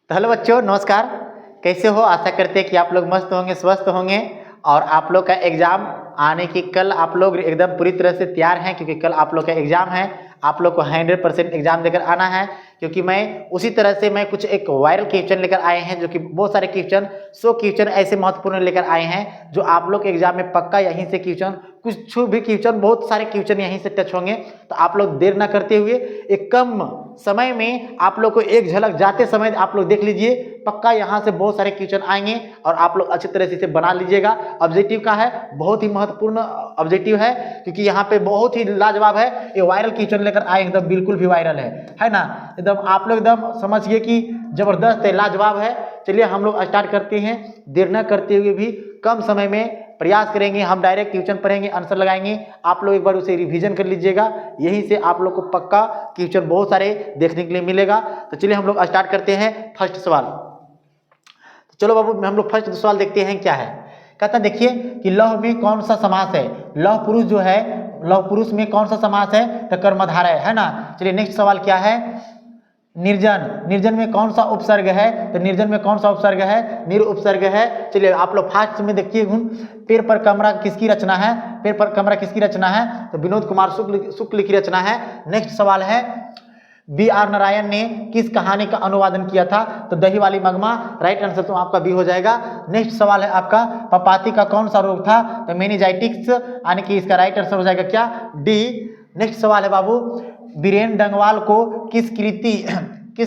तो हेलो बच्चों, नमस्कार। कैसे हो? आशा करते हैं कि आप लोग मस्त होंगे, स्वस्थ होंगे और आप लोग का एग्ज़ाम आने की कल आप लोग एकदम पूरी तरह से तैयार हैं, क्योंकि कल आप लोग का एग्ज़ाम है। आप लोग को 100% एग्ज़ाम देकर आना है, क्योंकि मैं उसी तरह से मैं कुछ एक वायरल क्वेश्चन लेकर आए हैं, जो कि बहुत सारे क्वेश्चन 100 क्वेश्चन ऐसे महत्वपूर्ण लेकर आए हैं जो आप लोग के एग्जाम में पक्का यहीं से क्वेश्चन, कुछ भी क्वेश्चन, बहुत सारे क्वेश्चन यहीं से टच होंगे। तो आप लोग देर ना करते हुए एक कम समय में आप लोग को एक झलक जाते समय आप लोग देख लीजिए, पक्का यहाँ से बहुत सारे क्वेश्चन आएंगे और आप लोग अच्छी तरह से इसे बना लीजिएगा। ऑब्जेक्टिव का है, बहुत ही महत्वपूर्ण ऑब्जेक्टिव है, क्योंकि यहाँ पे बहुत ही लाजवाब है। ये वायरल क्वेश्चन लेकर आए, एकदम बिल्कुल भी वायरल है ना? एकदम आप लोग एकदम समझिए कि जबरदस्त है, लाजवाब है। चलिए हम लोग स्टार्ट करते हैं, देर न करते हुए भी कम समय में प्रयास करेंगे। हम डायरेक्ट क्वेश्चन पढ़ेंगे, आंसर लगाएंगे। आप लोग एक बार उसे रिवीजन कर लीजिएगा, यहीं से आप लोग को पक्का क्वेश्चन बहुत सारे देखने के लिए मिलेगा। तो चलिए हम लोग स्टार्ट करते हैं। फर्स्ट सवाल, चलो बाबू हम लोग फर्स्ट सवाल देखते हैं क्या है। कहता देखिए कि लौह में कौन सा समास है। लौह पुरुष जो है, लौह पुरुष में कौन सा समास है? तो कर्मधारय है ना। चलिए नेक्स्ट सवाल क्या है। निर्जन, निर्जन में कौन सा उपसर्ग है? तो निर्जन में कौन सा उपसर्ग है? निर उपसर्ग है। चलिए आप लोग फास्ट में देखिए गुण, पेड़ पर कमरा किसकी रचना है? पेड़ पर कमरा किसकी रचना है? तो विनोद कुमार शुक्ल की रचना है। नेक्स्ट सवाल है, बी आर नारायण ने किस कहानी का अनुवादन किया था? तो दही वाली मगमा। राइट आंसर तो आपका बी हो जाएगा। नेक्स्ट सवाल है आपका, पपाती का कौन सा रोग था? तो मेनिंजाइटिस, यानी कि इसका राइट आंसर हो जाएगा क्या? डी। नेक्स्ट सवाल है बाबू, बीरेन डंगवाल को किस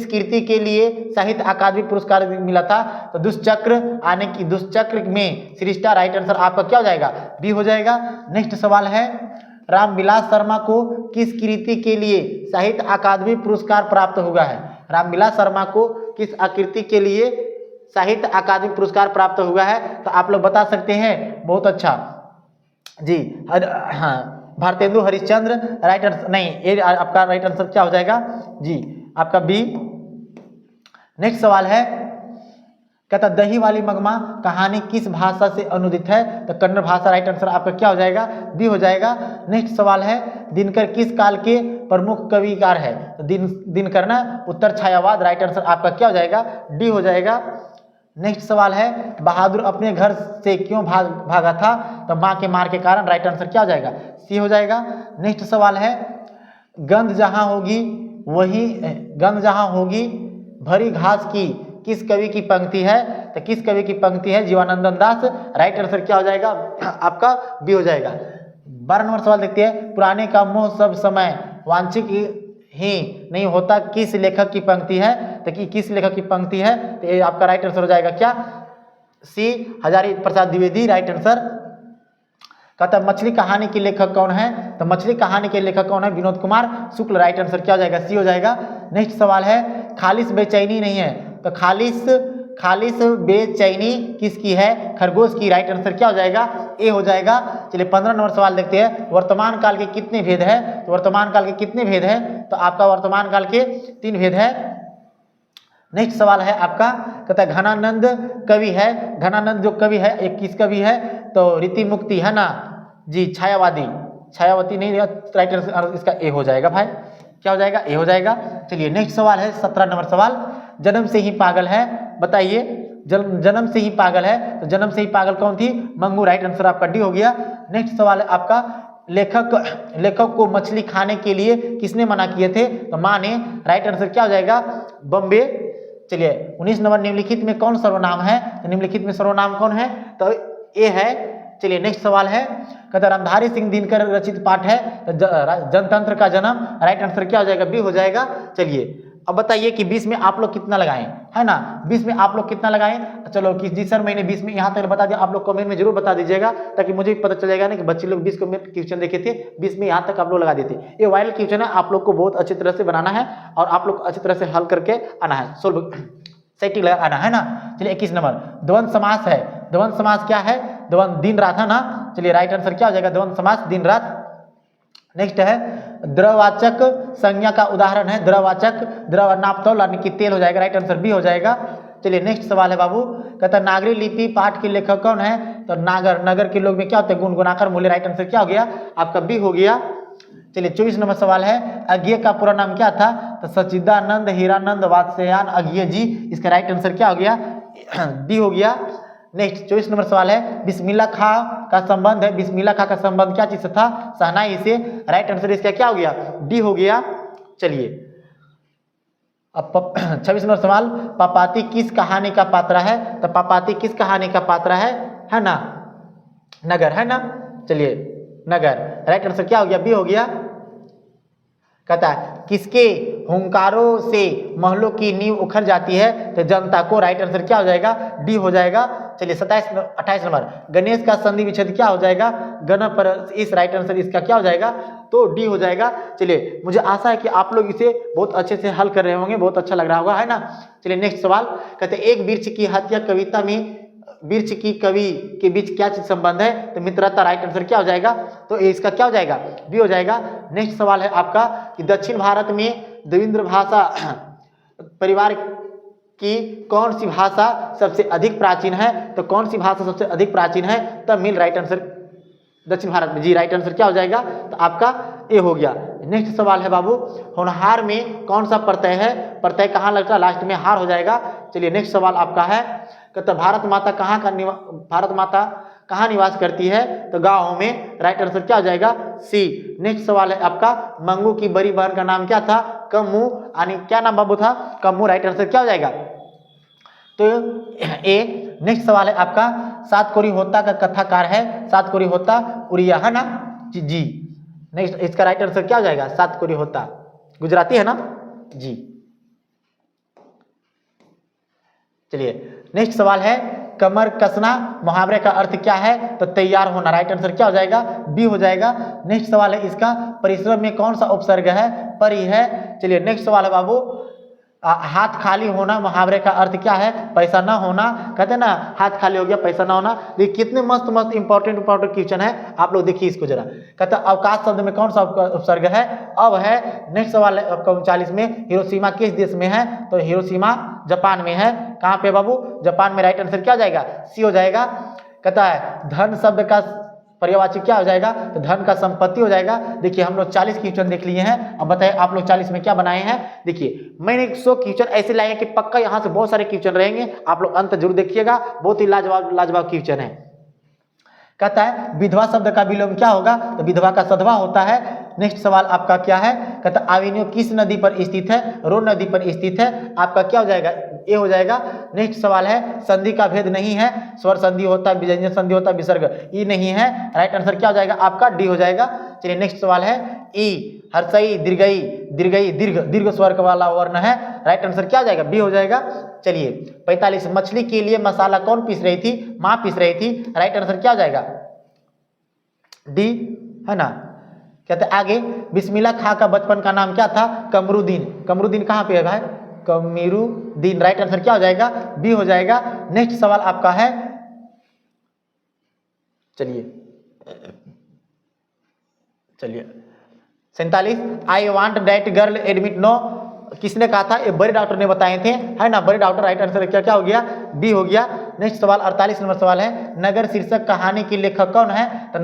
कृति के लिए साहित्य अकादमी पुरस्कार मिला था? तो दुष्चक्र, यानी कि दुष्चक्र में सृष्टा। राइट आंसर आपका क्या हो जाएगा? बी हो जाएगा। नेक्स्ट सवाल है, रामविलास शर्मा को किस कृति के लिए साहित्य अकादमी पुरस्कार प्राप्त हुआ है? रामविलास शर्मा को किस आकृति के लिए साहित्य अकादमी पुरस्कार प्राप्त हुआ है? तो आप लोग बता सकते हैं, बहुत अच्छा जी। हाँ, भारतेंदु हरिश्चंद्र। राइट आंसर नहीं, ये आपका राइट आंसर क्या हो जाएगा? जी आपका बी। नेक्स्ट सवाल है, कहता दही वाली मगमा कहानी किस भाषा से अनुदित है? तो कन्नड़ भाषा। राइट आंसर आपका क्या हो जाएगा? बी हो जाएगा। नेक्स्ट सवाल है, दिनकर किस काल के प्रमुख कविकार है? तो दिनकर ना, उत्तर छायावाद। राइट आंसर आपका क्या हो जाएगा? डी हो जाएगा। नेक्स्ट सवाल है, बहादुर अपने घर से क्यों भागा था? तो माँ के मार के कारण। राइट आंसर क्या हो जाएगा? सी हो जाएगा। नेक्स्ट सवाल है, गंध जहाँ होगी भरी घास की किस कवि की पंक्ति है? तो किस कवि की पंक्ति है? जीवानंदन दास। राइट आंसर क्या हो जाएगा? आपका बी हो जाएगा। 12 नंबर सवाल देखते हैं, पुराने का मोह सब समय वांछित ही नहीं होता किस लेखक की पंक्ति है? तो किस लेखक की पंक्ति है? तो ये आपका राइट आंसर हो जाएगा क्या? C, Hazari Prasad Dwivedi. Right answer. कहता मछली कहानी के लेखक कौन है? तो मछली कहानी के लेखक कौन है? विनोद कुमार शुक्ल। राइट आंसर क्या हो जाएगा? सी हो जाएगा। नेक्स्ट सवाल है, खालिश बेचैनी नहीं है। तो खालिश बेचैनी किसकी है? खरगोश की। राइट आंसर क्या हो जाएगा? ए हो जाएगा। चलिए 15 नंबर सवाल देखते हैं, वर्तमान काल के कितने भेद है? तो वर्तमान काल के कितने भेद है? तो आपका वर्तमान काल के 3 भेद है। नेक्स्ट सवाल है आपका, कहता है घनानंद कवि है। घनानंद जो कवि है, एक किस कवि है? तो रीति मुक्ति है ना जी, छायावती नहीं। राइट आंसर इसका ए हो जाएगा भाई। क्या हो जाएगा? ए हो जाएगा। चलिए नेक्स्ट सवाल है 17 नंबर सवाल, जन्म से ही पागल है। बताइए, जन्म से ही पागल है, तो जन्म से ही पागल कौन थी? मंगू। राइट आंसर आपका डी हो गया। नेक्स्ट सवाल है आपका, लेखक को मछली खाने के लिए किसने मना किए थे? तो माँ ने। राइट आंसर क्या हो जाएगा? बॉम्बे। चलिए 19 नंबर, निम्नलिखित में कौन सर्वनाम है? तो निम्नलिखित में सर्वनाम कौन है? तो ए है। चलिए नेक्स्ट सवाल है, कहता रामधारी सिंह दिनकर रचित पाठ है तो जनतंत्र का जन्म। राइट आंसर क्या हो जाएगा? बी हो जाएगा। चलिए अब बताइए कि 20 में आप लोग कितना लगाएं, है ना? 20 में आप लोग कितना लगाएं? चलो कि जी सर मैंने 20 में यहाँ तक बता दिया। आप लोग कमेंट में जरूर बता दीजिएगा, ताकि मुझे भी पता चल जाएगा ना कि बच्चे लोग 20 क्वेश्चन देखे थे, 20 में यहाँ तक आप लोग लगा देते। ये वायरल क्वेश्चन है, आप लोग को बहुत अच्छी तरह से बनाना है और आप लोग अच्छी तरह से हल करके आना है, सोल्व सेटिंग लगा आना है ना। चलिए 21 नंबर, द्वंद्व समास है। द्वंद्व समास क्या है? द्वंद्व दिन रात है ना। चलिए राइट आंसर क्या हो जाएगा? द्वंद्व समास दिन रात। नेक्स्ट है, द्रववाचक संज्ञा का उदाहरण है। द्रव नापतौल यानी कि तेल हो जाएगा। राइट आंसर बी हो जाएगा। चलिए नेक्स्ट सवाल है बाबू, कहता नागरी लिपि पाठ के लेखक कौन है? तो नगर के लोग में क्या होते हैं? गुणगुनाकर मूल्य। राइट आंसर क्या हो गया? आपका बी हो गया। चलिए 24 नंबर सवाल है, अज्ञेय का पूरा नाम क्या था? तो सच्चिदानंद हीरानंद वात्स्यायन अज्ञेय जी। इसका राइट आंसर क्या हो गया? डी हो गया। नेक्स्ट 24 नंबर सवाल है, बिस्मिल्लाह खां का संबंध है, बिस्मिल्लाह खां का संबंध क्या चीज से था? शहनाई से। राइट आंसर इसका क्या हो गया? डी हो गया। चलिए अब 26 नंबर सवाल, पापाती किस कहानी का पात्र है? तो पापाती किस कहानी का पात्र है ना? नगर, है ना? चलिए नगर। राइट आंसर क्या हो गया? बी हो गया। कहता है किसके हुंकारों से महलों की नींव उखड़ जाती है? तो जनता को। राइट आंसर क्या हो जाएगा? डी हो जाएगा। चलिए 28 नंबर, गणेश का संधि विच्छेद क्या हो जाएगा? गण पर इस। राइट आंसर इसका क्या हो जाएगा? तो डी हो जाएगा। चलिए मुझे आशा है कि आप लोग इसे बहुत अच्छे से हल कर रहे होंगे, बहुत अच्छा लग रहा होगा, है ना? चलिए नेक्स्ट सवाल, कहते हैं एक वृक्ष की हत्या कविता में वृक्ष की कवि के बीच क्या चीज संबंध है? तो मित्रता। राइट आंसर क्या हो जाएगा? तो इसका क्या हो जाएगा? बी हो जाएगा। नेक्स्ट सवाल है आपका कि दक्षिण भारत में द्विवेंद्र भाषा परिवार की कौन सी भाषा सबसे अधिक प्राचीन है? तो कौन सी भाषा सबसे अधिक प्राचीन है? तमिल। राइट आंसर दक्षिण भारत में। जी राइट आंसर क्या हो जाएगा? तो आपका ए हो गया। नेक्स्ट सवाल है बाबू, होनहार में कौन सा प्रत्यय है? प्रत्यय कहाँ लगता है? लास्ट में हार हो जाएगा। चलिए नेक्स्ट सवाल आपका है, कहते भारत माता कहाँ निवास करती है? तो गाँव में। राइट आंसर क्या हो जाएगा? सी। नेक्स्ट सवाल है आपका, मंगू की बड़ी बहन का नाम क्या था? कम्मू। यानी क्या नाम बाबू था? कम्मू। राइट आंसर क्या हो जाएगा? तो ए। नेक्स्ट सवाल है आपका, सात कोरी होता का कथाकार है? सात कोरी होता उड़िया, है ना? जी। नेक्स्ट इसका राइट आंसर क्या हो जाएगा? सात कोरी होता गुजराती, है ना? जी। चलिए नेक्स्ट सवाल है, कमर कसना मुहावरे का अर्थ क्या है? तो तैयार होना। राइट आंसर क्या हो जाएगा? बी हो जाएगा। नेक्स्ट सवाल है इसका, परिश्रम में कौन सा उपसर्ग है? परि है। चलिए नेक्स्ट सवाल है बाबू, हाथ खाली होना मुहावरे का अर्थ क्या है? पैसा ना होना। कहते हैं ना हाथ खाली हो गया पैसा ना होना। देखिए कितने मस्त मस्त इंपॉर्टेंट क्वेश्चन है, आप लोग देखिए इसको जरा। कहते हैं अवकाश शब्द में कौन सा उपसर्ग है? अब है। नेक्स्ट सवाल है आपका 39 में, हिरोशिमा किस देश में है? तो हिरोशिमा जापान में है। कहाँ पे बाबू? जापान में। राइट आंसर क्या हो जाएगा? सी हो जाएगा। कहता है धन शब्द का पर्यायवाची क्या हो जाएगा? तो धन का संपत्ति हो जाएगा। देखिए हम लोग 40 क्वेश्चन देख लिए हैं। अब बताइए आप लोग 40 में क्या बनाए हैं? देखिए मैंने 100 क्वेश्चन ऐसे लाए हैं कि पक्का यहाँ से बहुत सारे क्वेश्चन रहेंगे, आप लोग अंत जरूर देखिएगा, बहुत ही लाजवाब क्वेश्चन है। कहता है विधवा शब्द का विलोम क्या होगा? तो विधवा का सधवा होता है। नेक्स्ट सवाल आपका क्या है? कहता है आविनियो किस नदी पर स्थित है? रोन नदी पर स्थित है। आपका क्या हो जाएगा? ए हो जाएगा। नेक्स्ट सवाल है, संधि का भेद नहीं है, स्वर संधि होता है, व्यंजन संधि होता है, विसर्ग ई नहीं है। राइट आंसर क्या हो जाएगा? आपका डी हो जाएगा। चलिए नेक्स्ट सवाल है, ई हर्षई दीर्घई दीर्घ स्वर वाला वर्ण है। राइट आंसर क्या हो जाएगा? बी हो जाएगा। चलिए 45, मछली के लिए मसाला कौन पीस रही थी? माँ पीस रही थी। राइट आंसर क्या हो जाएगा? डी, है ना? कहते आगे, बिस्मिल्लाह खां का बचपन का नाम क्या था? कमरुद्दीन। कमरुद्दीन कहाँ पे है भाई? कमरुद्दीन। राइट आंसर क्या हो जाएगा? बी हो जाएगा। नेक्स्ट सवाल आपका है, चलिए 47, I want that girl admit no. किसने कहा था? ये बड़े डॉक्टर ने बताए थे, है ना? बड़े डॉक्टर। राइट आंसर क्या हो गया? बी हो गया। नेक्स्ट सवाल 48 नंबर सवाल है, नगर शीर्षक कहानी के लेखक कौन है? तो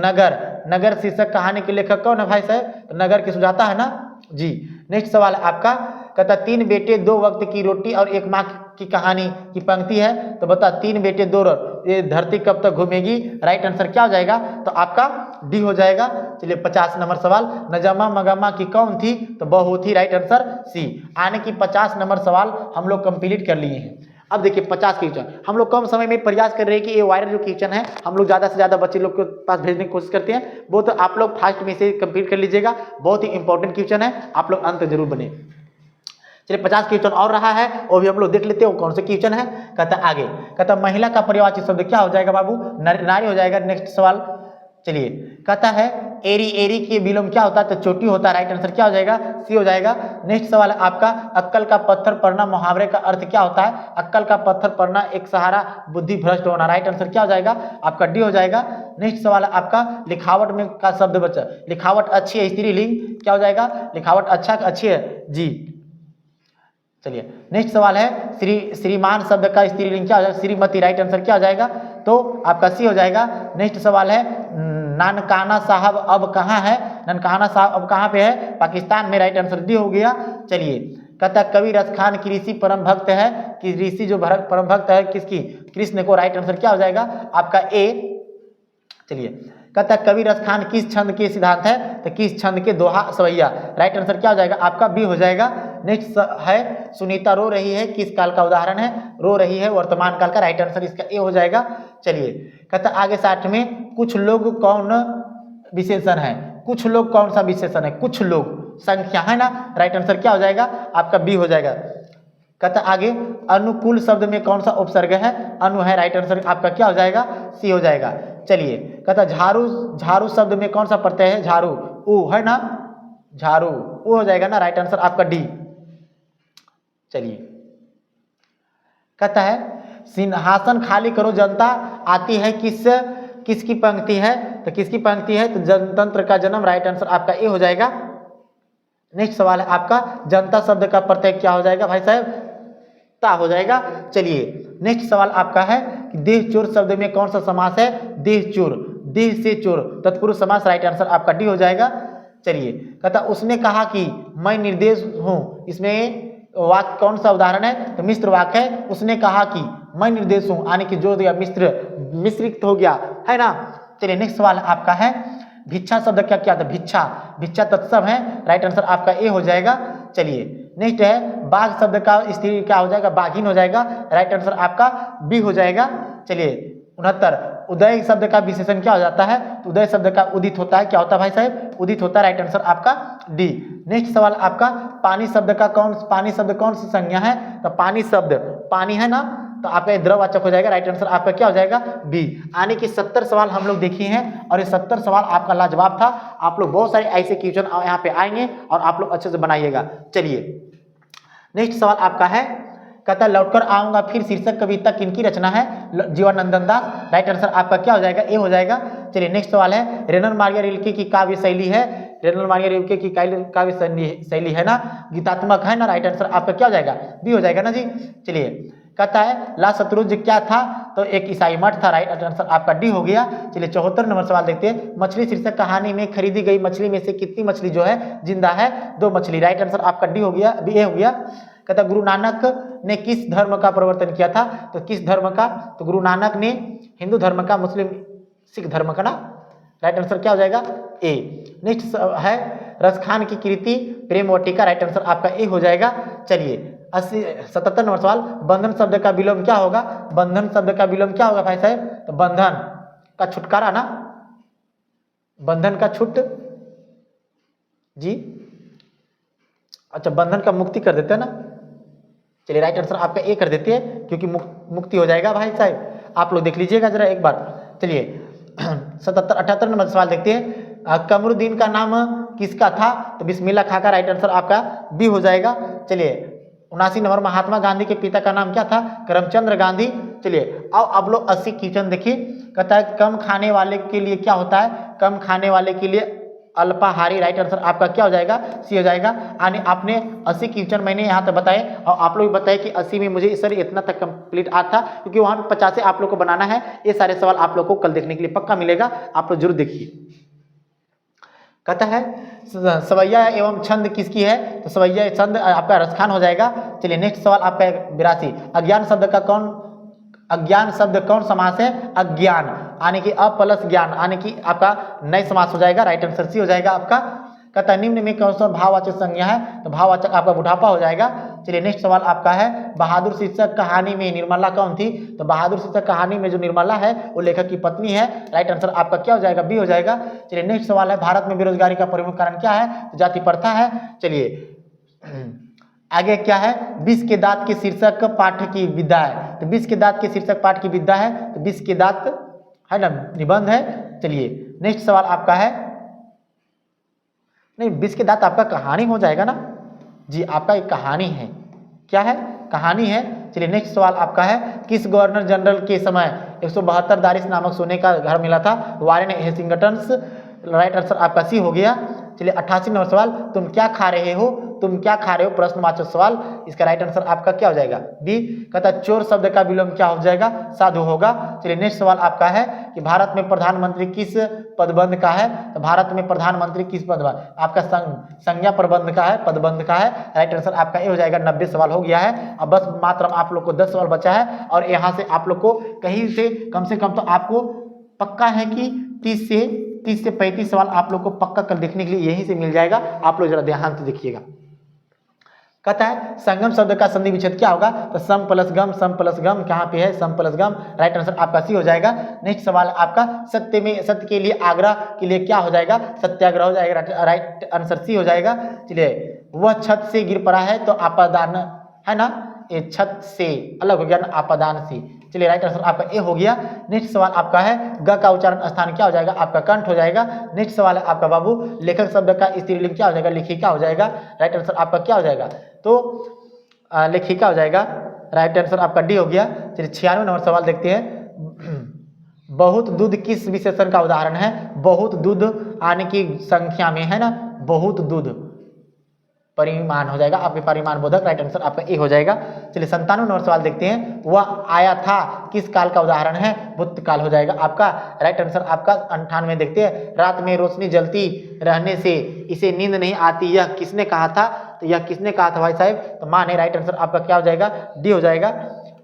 नगर शीर्षक कहानी के लेखक कौन है भाई साहब? तो नगर की सुझाता है ना? जी। नेक्स्ट सवाल आपका, कहता 3 बेटे 2 वक्त की रोटी और 1 माँ की कहानी की पंक्ति है। तो बता 3 बेटे 2 ये धरती कब तक घूमेगी? राइट आंसर क्या हो जाएगा? तो आपका डी हो जाएगा। चलिए 50 नंबर सवाल, नजमा मगमा की कौन थी? तो बहू थी। Right answer C. आने की 50 नंबर सवाल हम लोग कंप्लीट कर लिए हैं। अब देखिए 50 क्वेश्चन हम लोग कम समय में प्रयास कर रहे हैं कि ये वायरल जो क्वेश्चन है हम लोग ज़्यादा से ज़्यादा बच्चे लोग के पास भेजने की कोशिश करते हैं। वो तो आप लोग फास्ट में से कंप्लीट कर लीजिएगा, बहुत ही इंपॉर्टेंट क्वेश्चन है, आप लोग अंत जरूर बने। चलिए 50 क्वेश्चन और रहा है, वो भी हम लोग देख लेते हैं वो कौन से क्वेश्चन है। कहता आगे, कहता महिला का पर्यायवाची शब्द क्या हो जाएगा बाबू? नारी हो जाएगा। नेक्स्ट सवाल, चलिए कहता है एरी के विलोम क्या होता है? तो चोटी होता है। राइट आंसर क्या हो जाएगा? सी हो जाएगा। नेक्स्ट सवाल है आपका, अक्कल का पत्थर पड़ना मुहावरे का अर्थ क्या होता है? अक्कल का पत्थर पड़ना एक सहारा बुद्धि भ्रष्ट होना। राइट आंसर क्या हो जाएगा? आपका डी हो जाएगा। नेक्स्ट सवाल है आपका, लिखावट में का शब्द बचा, लिखावट अच्छी है स्त्रीलिंग क्या हो जाएगा? लिखावट अच्छा अच्छी है। जी। चलिए नेक्स्ट सवाल है, श्रीमान शब्द का स्त्रीलिंग क्या हो जाएगा? श्रीमती। राइट आंसर क्या हो जाएगा? तो आपका सी हो जाएगा। नेक्स्ट सवाल है, नानकाना साहब अब कहाँ है? ननकाना साहब अब कहाँ पे है, पाकिस्तान में, राइट आंसर डी हो गया। चलिए कहता है कवि रस खान की ऋषि परम भक्त है, कि ऋषि जो परम भक्त है किसकी, कृष्ण को, राइट आंसर क्या हो जाएगा आपका ए। चलिए कहता है कवि रस खान किस छंद के सिद्धांत है, तो किस छंद के, दोहा सवैया, राइट आंसर क्या हो जाएगा आपका बी हो जाएगा। नेक्स्ट है सुनीता रो रही है, किस काल का उदाहरण है, रो रही है वर्तमान काल का, राइट आंसर इसका ए हो जाएगा। चलिए कहता है आगे 60 में कुछ लोग कौन विशेषण है, कुछ लोग कौन सा विशेषण है, कुछ लोग संख्या है ना, राइट आंसर क्या हो जाएगा आपका बी हो जाएगा। कहता आगे अनुकूल शब्द में कौन सा उपसर्ग है, अनु है, राइट आंसर आपका क्या हो जाएगा सी हो जाएगा। चलिए कहता झाड़ू, झाड़ू शब्द में कौन सा प्रत्यय है, झाड़ू, ऊ है ना, झाड़ू ऊ हो जाएगा ना, राइट आंसर आपका डी। चलिए कहता है सिंहासन खाली करो जनता आती है, किसकी पंक्ति है, तो किसकी पंक्ति है, तो जनतंत्र का जन्म, राइट आंसर आपका ए हो जाएगा। नेक्स्ट सवाल है आपका जनता शब्द का प्रत्यय क्या हो जाएगा भाई साहब, ता हो जाएगा। चलिए नेक्स्ट सवाल आपका है कि देह चोर शब्द में कौन सा समास है, देह चोर, देह से चोर, तत्पुरुष समास, राइट आंसर आपका डी हो जाएगा। चलिए कहता उसने कहा कि मैं निर्देश हूँ, इसमें वाक्य कौन सा उदाहरण है, तो मिश्र वाक्य है, उसने कहा कि मैं निर्देश हूँ, यानी कि जो दिया मिश्रित हो गया है ना। चलिए नेक्स्ट सवाल आपका है भिक्षा शब्द क्या क्या था, भिक्षा, भिक्षा तत्सम है, राइट आंसर आपका ए हो जाएगा। चलिए नेक्स्ट है बाघ शब्द का स्त्री क्या हो जाएगा, बाघिन हो जाएगा, राइट आंसर आपका बी हो जाएगा। चलिए 69 उदय शब्द का विशेषण क्या हो जाता है, तो उदय शब्द का उदित होता है, क्या होता है भाई साहब, उदित होता है, राइट आंसर आपका डी। नेक्स्ट सवाल आपका पानी शब्द का पानी शब्द कौन सी संज्ञा है, तो पानी शब्द पानी है ना, तो आपका द्रववाचक हो जाएगा, राइट आंसर आपका क्या हो जाएगा बी। यानी कि 70 सवाल हम लोग देखे हैं और ये 70 सवाल आपका लाजवाब था। आप लोग बहुत सारे ऐसे क्वेश्चन यहाँ पे आएंगे और आप लोग अच्छे से बनाइएगा। चलिए नेक्स्ट सवाल आपका है कहता लौटकर आऊंगा फिर शीर्षक कविता किनकी रचना है, जीवानंदन दास, राइट आंसर आपका क्या हो जाएगा ए हो जाएगा। चलिए नेक्स्ट सवाल है रेनर मारिया रिल्के की काव्य शैली है, रेनर मारिया रिल्के की काव्य शैली है ना, गीतात्मक है ना, राइट आंसर आपका क्या हो जाएगा बी हो जाएगा ना जी। चलिए कहता है ला शत्रुज क्या था, तो एक ईसाई मठ था, राइट आंसर आपका डी हो गया। चलिए 74 नंबर सवाल देखते हैं मछली शीर्षक कहानी में खरीदी गई मछली में से कितनी मछली जो है जिंदा है, 2 मछली, राइट आंसर आपका डी हो गया, बी ए हो गया। कहता गुरु नानक ने किस धर्म का प्रवर्तन किया था, तो किस धर्म का, तो गुरु नानक ने हिंदू धर्म का, मुस्लिम सिख धर्म का ना, राइट आंसर क्या हो जाएगा ए। नेक्स्ट है रसखान की कृति प्रेमवटिका, राइट आंसर आपका ए हो जाएगा। चलिए 77 नंबर सवाल बंधन शब्द का विलोम क्या होगा, बंधन शब्द का विलोम क्या होगा भाई साहब, तो बंधन का छुटकारा ना, बंधन का छुट जी, अच्छा बंधन का मुक्ति कर देते हैं ना। चलिए राइट आंसर आपका ए कर देते हैं क्योंकि मुक्ति हो जाएगा भाई साहब, आप लोग देख लीजिएगा जरा एक बार। चलिए 78 नंबर सवाल देखते हैं कमरुद्दीन का नाम किसका था, तो बिस्मिल्लाह खां का, राइट आंसर आपका बी हो जाएगा। चलिए 79 नंबर महात्मा गांधी के पिता का नाम क्या था, करमचंद्र गांधी। चलिए आओ अब लोग 80 क्वेश्चन देखिए। कहता है कम खाने वाले के लिए क्या होता है, कम खाने वाले के लिए अल्पाहारी, राइट आंसर आपका क्या हो जाएगा सी हो जाएगा। यानी आपने 80 क्वेश्चन मैंने यहाँ तक बताए और आप लोग भी बताए कि 80 में मुझे सर इतना तक कंप्लीट आता था, क्योंकि वहाँ पे 50 आप लोग को बनाना है। ये सारे सवाल आप लोग को कल देखने के लिए पक्का मिलेगा, आप लोग जरूर देखिए। कहता है सवैया एवं छंद किसकी है, तो सवैया छंद आपका रसखान हो जाएगा। चलिए नेक्स्ट सवाल आपका 82 अज्ञान शब्द का अज्ञान शब्द कौन समास है, अज्ञान यानी कि अ प्लस ज्ञान यानी कि आपका नए समास हो जाएगा, राइट आंसर सी हो जाएगा आपका। कहता है निम्न में कौन सा भाववाचक संज्ञा है, तो भाववाचक आपका बुढ़ापा हो जाएगा। चलिए नेक्स्ट सवाल आपका है बहादुर शीर्षक कहानी में निर्मला कौन थी, तो बहादुर शीर्षक कहानी में जो निर्मला है वो लेखक की पत्नी है, राइट आंसर आपका क्या हो जाएगा बी हो जाएगा। चलिए नेक्स्ट सवाल है भारत में बेरोजगारी का प्रमुख कारण क्या है, तो जाति प्रथा है। चलिए आगे क्या है, विष के दांत के शीर्षक पाठ की विद्या है, तो विष के दांत के शीर्षक पाठ की विद्या है, तो विष के दांत है ना निबंध है। चलिए नेक्स्ट सवाल आपका है, नहीं विष के दांत आपका कहानी हो जाएगा ना जी, आपका एक कहानी है, क्या है कहानी है। चलिए नेक्स्ट सवाल आपका है किस गवर्नर जनरल के समय 172 दारिस नामक सोने का घर मिला था, वारेन हेस्टिंग्स, राइट आंसर आपका सी हो गया। चलिए 88 नंबर सवाल तुम क्या खा रहे हो, तुम क्या खा रहे हो, प्रश्नवाचक सवाल। इसका राइट आंसर आपका क्या हो जाएगा, बी। कहता है चोर शब्द का विलोम क्या हो जाएगा, साधु होगा। चलिए नेक्स्ट सवाल आपका है कि भारत में प्रधानमंत्री किस पदबंध का है, तो भारत में प्रधानमंत्री किस पदबंध, आपका संज्ञा प्रबंध का है, पदबंध का है। राइट आंसर आपका ये हो जाएगा। 90 सवाल हो गया है। अब बस मात्र आप लोग को 10 सवाल बचा है और यहाँ से आप लोग को कहीं से कम तो आपको पक्का है कि 30 से 35 सवाल आप लोग को पक्का कल देखने के लिए यहीं से मिल जाएगा। आप लोग जरा ध्यान से देखिएगा। कहता है संगम शब्द का संधि विच्छेद क्या होगा, तो सम प्लस गम कहाँ पे है, सम प्लस गम। राइट आंसर आपका सी हो जाएगा। नेक्स्ट सवाल आपका सत्य के लिए आग्रह के लिए क्या हो जाएगा, सत्याग्रह हो जाएगा। राइट आंसर सी हो जाएगा। चलिए वह छत से गिर पड़ा है तो आपादान है ना, ये छत से अलग हो गया ना, आपादान से। चलिए राइट आंसर आपका ए हो गया। नेक्स्ट सवाल आपका है ग का उच्चारण स्थान क्या हो जाएगा, आपका कंठ हो जाएगा। नेक्स्ट सवाल है आपका बाबू लेखक शब्द का स्त्रीलिंग क्या हो जाएगा, लेखिका हो जाएगा। राइट आंसर आपका क्या हो जाएगा, तो लेखिका हो जाएगा। राइट आंसर आपका डी हो गया। चलिए 96 नंबर सवाल देखते हैं। बहुत दूध किस विशेषण का उदाहरण है, बहुत दूध आने की संख्या में है ना, बहुत दूध परिमाण हो जाएगा, आपके परिमाण बोधक। राइट आंसर आपका ए हो जाएगा। चलिए 97 नंबर सवाल देखते हैं। वह आया था किस काल का उदाहरण है, भूतकाल हो जाएगा आपका। राइट आंसर आपका 98 देखते हैं। रात में रोशनी जलती रहने से इसे नींद नहीं आती, यह किसने कहा था, तो यह किसने कहा था भाई साहब, तो माँ ने। राइट आंसर आपका क्या हो जाएगा, डी हो जाएगा।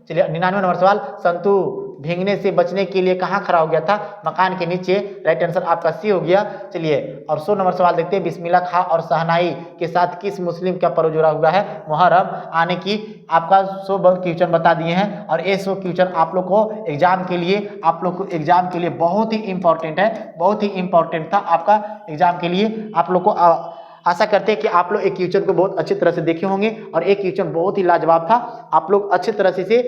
चलिए 99 नंबर सवाल। संतु भीगने से बचने के लिए कहाँ खड़ा हो गया था, मकान के नीचे। राइट आंसर आपका सी हो गया। चलिए और 100 नंबर सवाल देखते हैं। बिस्मिल्लाह खां और शहनाई के साथ किस मुस्लिम का पर्व जुड़ा हुआ है, मुहर्रम आने की। आपका 100 क्वेश्चन बता दिए हैं और ये 100 क्वेश्चन आप लोग को एग्जाम के लिए बहुत ही इंपॉर्टेंट है, बहुत ही इंपॉर्टेंट था आपका एग्जाम के लिए। आप लोग को आशा करते हैं कि आप लोग एक क्वेश्चन को बहुत अच्छी तरह से देखे होंगे और एक क्वेश्चन बहुत ही लाजवाब था। आप लोग अच्छी तरह से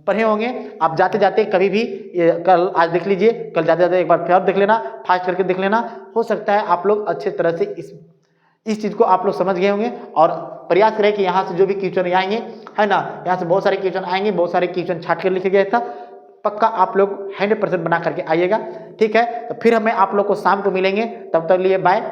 पढ़े होंगे। आप जाते जाते कभी भी कल आज देख लीजिए, कल जाते जाते एक बार फिर देख लेना, फास्ट करके देख लेना। हो सकता है आप लोग अच्छे तरह से इस चीज़ को आप लोग समझ गए होंगे। और प्रयास करें कि यहाँ से जो भी क्वेश्चन आएंगे है ना, यहाँ से बहुत सारे क्वेश्चन आएंगे, बहुत सारे क्वेश्चन छाट कर लिखे गए था। पक्का आप लोग 100% बना करके आइएगा, ठीक है। तो फिर हमें आप लोग को शाम को मिलेंगे, तब तक लिए बाय।